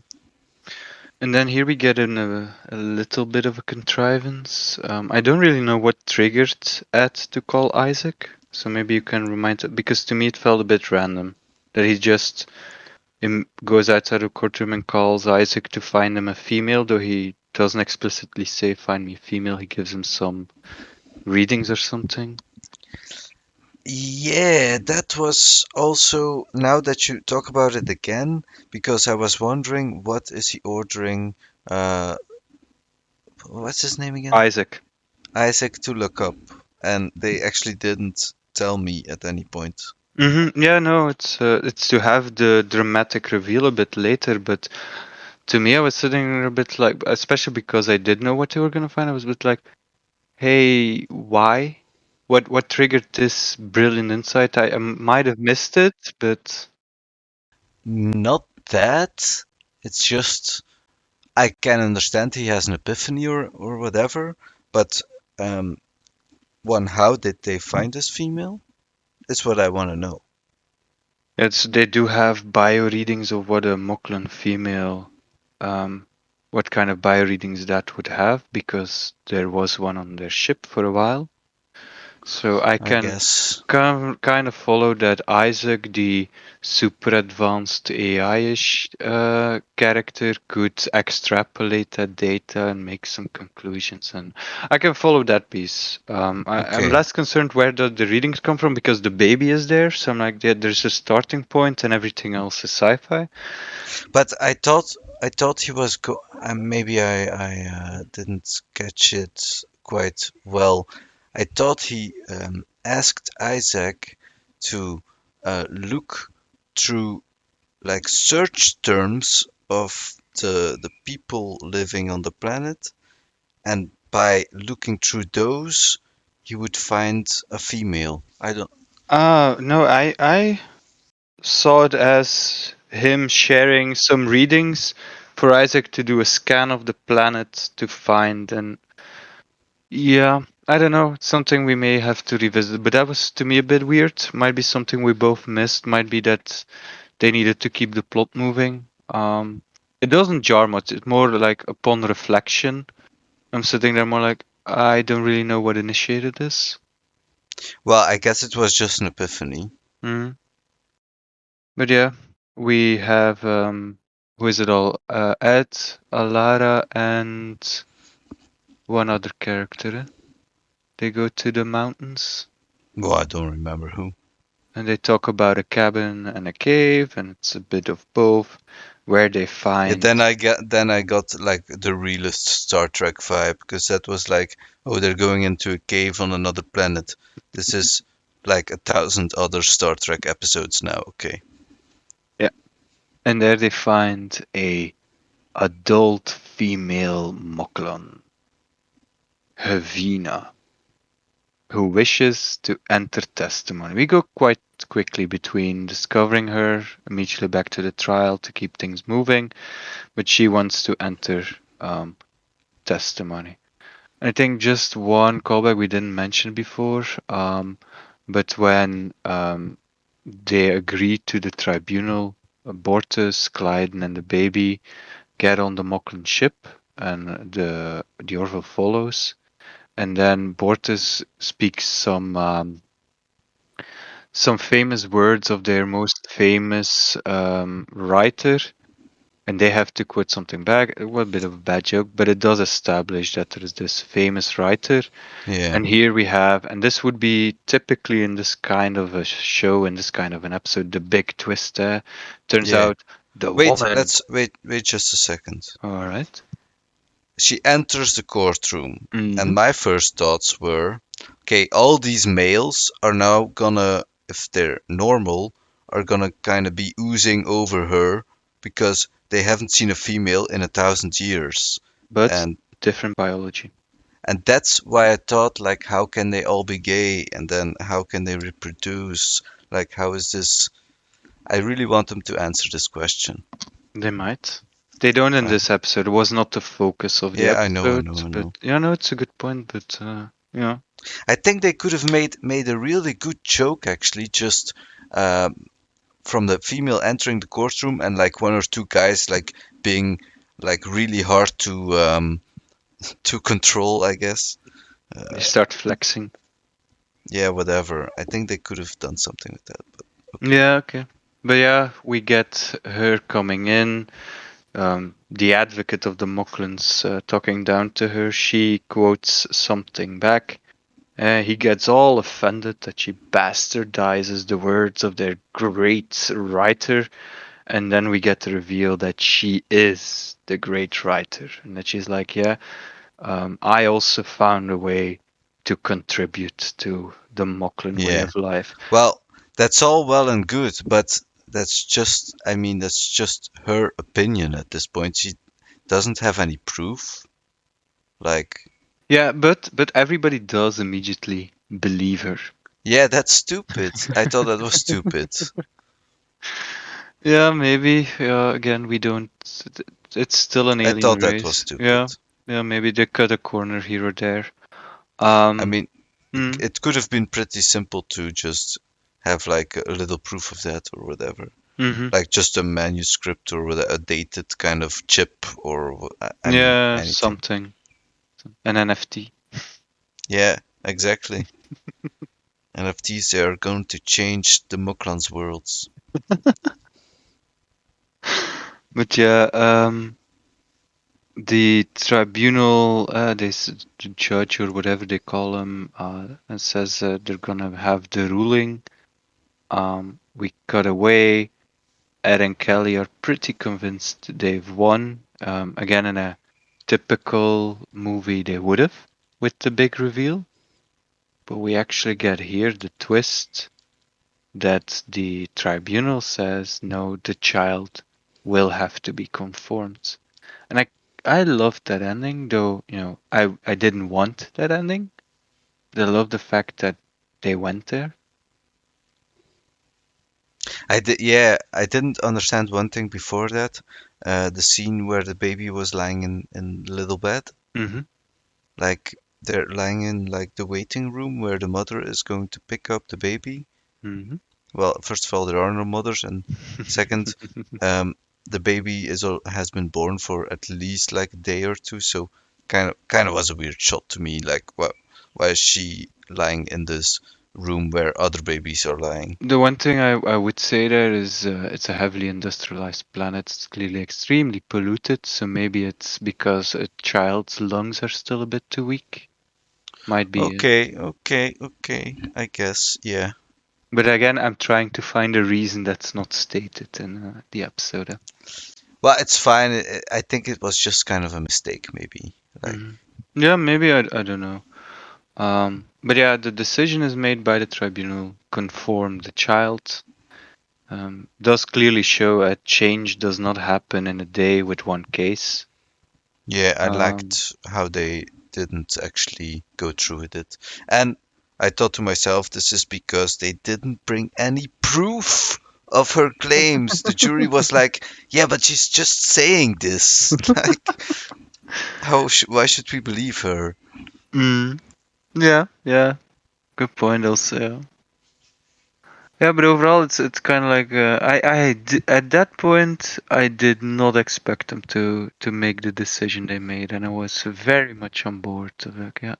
And then here we get in a little bit of a contrivance. I don't really know what triggered Ed to call Isaac, so maybe you can remind. Because to me it felt a bit random that he just goes outside the courtroom and calls Isaac to find him a female, though he doesn't explicitly say "find me a female." He gives him some readings or something.
Yeah, that was also, now that you talk about it again, because I was wondering what is he ordering, uh, what's his name again?
Isaac.
Isaac to look up, and they actually didn't tell me at any point.
Yeah, no, it's to have the dramatic reveal a bit later, but to me, I was sitting there a bit like, especially because I did know what they were gonna find. I was a bit like, hey, why? What triggered this brilliant insight? I might have missed it, but
Not that. It's just I can understand he has an epiphany or whatever, but um, one, how did they find this female? Is what I want to know.
they do have bio readings of what a Moklan female, um, what kind of bio readings that would have, because there was one on their ship for a while. So I
I
can
guess.
kind of follow that Isaac, the super advanced AI-ish character, could extrapolate that data and make some conclusions, and I can follow that piece. I'm
Okay.
less concerned where the readings come from because the baby is there, so I'm like, yeah, there's a starting point, and everything else is sci-fi.
But I thought he was maybe I didn't catch it quite well. I thought he asked Isaac to look through like search terms of the people living on the planet, and by looking through those, he would find a female. I don't.
No, I saw it as him sharing some readings for Isaac to do a scan of the planet to find. And yeah, I don't know, it's something we may have to revisit, but that was to me a bit weird. Might be something we both missed, might be that they needed to keep the plot moving. It doesn't jar much, it's more like upon reflection. I'm sitting there more like, I don't really know what initiated this.
Well, I guess it was just an epiphany.
Mm. But yeah, we have who is it all? Ed, Alara, and one other character. They go to the mountains
Well, I don't remember who.
and they talk about a cabin and a cave, and it's a bit of both. Where they
Yeah,
find
then I got like the realist Star Trek vibe, because that was like, oh, they're going into a cave on another planet. This is like 1,000 other Star Trek episodes now. Okay.
yeah, and there they find a adult female Moklan, Havina, who wishes to enter testimony. We go quite quickly between discovering her, immediately back to the trial to keep things moving, but she wants to enter testimony. I think just one callback we didn't mention before, but when they agree to the tribunal, Bortus, Clyden, and the baby get on the Moklan ship, and the Orville follows. And then Bortus speaks some famous words of their most famous writer, and they have to quote something back. It was a bit of a bad joke, but it does establish that there is this famous writer.
Yeah.
And here we have, and this would be typically in this kind of a show, in this kind of an episode, the big twist there. Turns
Yeah.
out the
Wait,
woman.
let's wait just a second.
All right.
She enters the courtroom,
Mm-hmm.
and my first thoughts were, okay, all these males are now gonna, if they're normal, are gonna kind of be oozing over her because they haven't seen a female in 1,000 years.
But
And
different biology.
that's why I thought, like, how can they all be gay, and then how can they reproduce? Like, how is this? I really want them to answer this question.
They might. They don't in
Uh,
this episode. It was not the focus of the
yeah, I know, I
episode,
know, I
but
know.
yeah, no, it's a good point. But yeah,
I think they could have made a really good joke, actually, just from the female entering the courtroom, and like one or two guys like being like really hard to control, I guess.
they
Uh,
start flexing.
yeah, whatever. I think they could have done something with that, but okay.
Yeah, okay. But yeah, we get her coming in. The advocate of the Moklins talking down to her. She quotes something back. He gets all offended that she bastardizes the words of their great writer, and then we get the reveal that she is the great writer, and that she's like, yeah, I also found a way to contribute to the Moclan way
Yeah.
of life.
Well, that's all well and good, but that's just her opinion at this point. She doesn't have any proof. Like,
Yeah, but everybody does immediately believe her.
yeah, that's stupid. I thought that was stupid.
Yeah, maybe. Again, we don't. It's still an
I
alien
thought that was
race.
stupid.
Yeah, yeah. Maybe they cut a corner here or there.
I
Um.
mean,
Mm,
it could have been pretty simple to just have like a little proof of that or whatever.
hmm.
Like just a manuscript or with a dated kind of chip or
Yeah,
anything.
something. An NFT.
Yeah, exactly. NFTs, they are going to change the Muklan's worlds.
But yeah, the tribunal, the judge or whatever they call him, and says they're gonna have the ruling. We cut away. Ed and Kelly are pretty convinced they've won. Again, in a typical movie, they would have with the big reveal, but we actually get here the twist that the tribunal says no, the child will have to be conformed. And I loved that ending, though, I didn't want that ending. But I love the fact that they went there.
Yeah, I didn't understand one thing before that. The scene where the baby was lying in the little bed.
Mm-hmm.
Like they're lying in like the waiting room where the mother is going to pick up the baby.
Mm-hmm.
Well, first of all, there are no mothers, and second, the baby has been born for at least like a day or two, so kind of was a weird shot to me. Like, why is she lying in this room where other babies are lying?
The one thing I would say there is it's a heavily industrialized planet. It's clearly extremely polluted, so maybe it's because a child's lungs are still a bit too weak. Might be.
Okay. I guess, yeah.
But again, I'm trying to find a reason that's not stated in the episode.
Well, it's fine. I think it was just kind of a mistake, maybe. Like,
Mhm. Yeah, maybe I don't know. But yeah, the decision is made by the tribunal. Conform the child. Does clearly show a change does not happen in a day with one case.
yeah, I
Um,
liked how they didn't actually go through with it. And I thought to myself, this is because they didn't bring any proof of her claims. The jury was like, yeah, but she's just saying this. Like, why should we believe her?
mm, yeah, good point also. Yeah. Yeah, but overall, it's kind of like at that point I did not expect them to make the decision they made, and I was very much on board. Of like, yeah,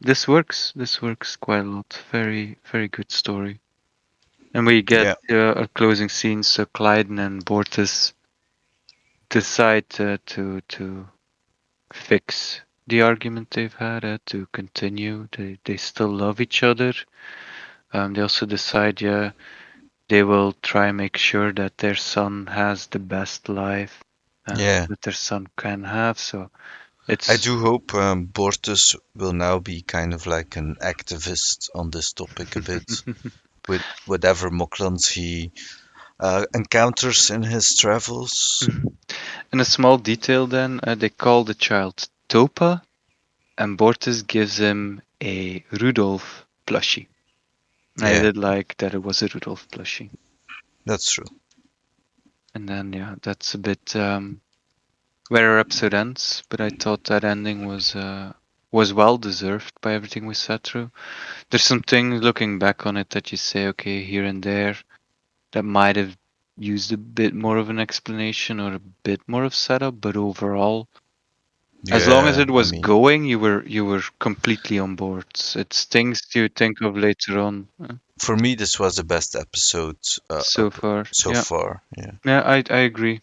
this works. This works quite a lot. Very very good story. And we get
Yeah,
a closing scene. So Clyden and Bortus decide to fix the argument they've had. To continue. They still love each other. They also decide, yeah, they will try and make sure that their son has the best life
yeah.
that their son can have. So
I
it's
do hope Bortus will now be kind of like an activist on this topic a bit, with whatever Moklans he encounters in his travels.
in a small detail. Then they call the child Topa, and Bortus gives him a Rudolph plushie. I
Yeah,
did like that it was a Rudolph plushie.
that's true.
And then yeah, that's a bit where our episode ends. But I thought that ending was well deserved by everything we sat through. There's some things looking back on it that you say, okay, here and there, that might have used a bit more of an explanation or a bit more of setup, but overall, as long as
Yeah,
it
I
was
mean,
going, you were completely on board. It's things you think of later on.
for me, this was the best episode
So far,
so
yeah,
far. Yeah,
yeah, I agree.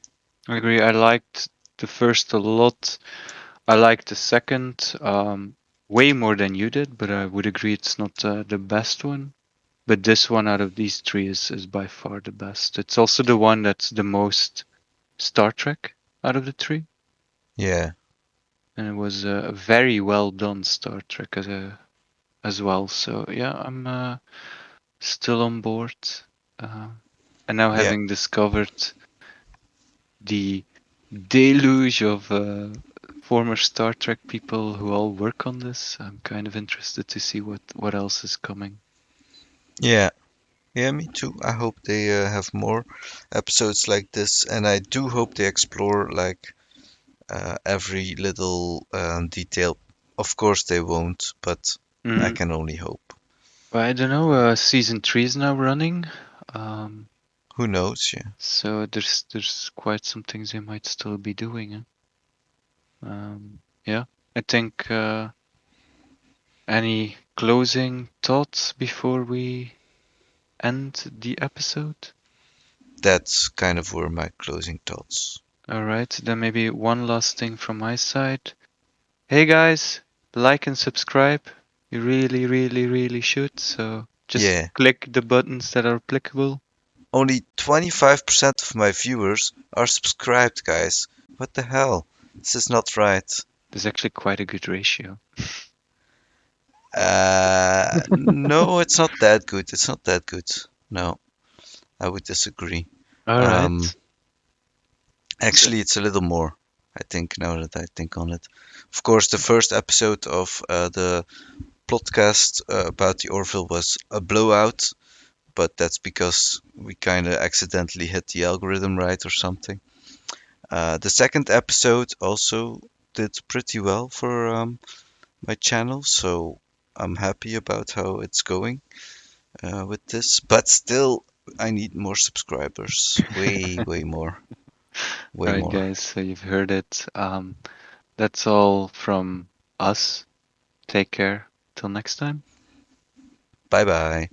I agree. I liked the first a lot. I liked the second. way more than you did, but I would agree it's not the best one. But this one out of these three is by far the best. It's also the one that's the most Star Trek out of the three,
Yeah,
and it was a very well done Star Trek as well. So yeah, I'm still on board. Uh, and now
yeah,
having discovered the deluge of former Star Trek people who all work on this, I'm kind of interested to see what else is coming.
yeah. Yeah, me too. I hope they have more episodes like this, and I do hope they explore like every little detail. Of course, they won't, but I
Mm.
can only hope.
But I don't know. Season 3 is now running, um,
Who knows? Yeah,
so there's quite some things they might still be doing. Yeah, I think. Any closing thoughts before we end the episode?
that's kind of were my closing thoughts.
All right, then maybe one last thing from my side. Hey guys, like and subscribe. You really, really, really should. So just
Yeah,
click the buttons that are applicable.
only 25% of my viewers are subscribed, guys. What the hell? This is not right.
There's actually quite a good ratio.
No, it's not that good. It's not that good. No, I would disagree.
All
Um,
right. So,
Actually, it's a little more, I think, now that I think on it. Of course, the first episode of the podcast about the Orville was a blowout, but that's because we kind of accidentally hit the algorithm right or something. The second episode also did pretty well for my channel, so I'm happy about how it's going with this. But still, I need more subscribers. Way, way more. Way
all right,
more.
guys. So you've heard it. That's all from us. Take care. Till next time.
Bye bye.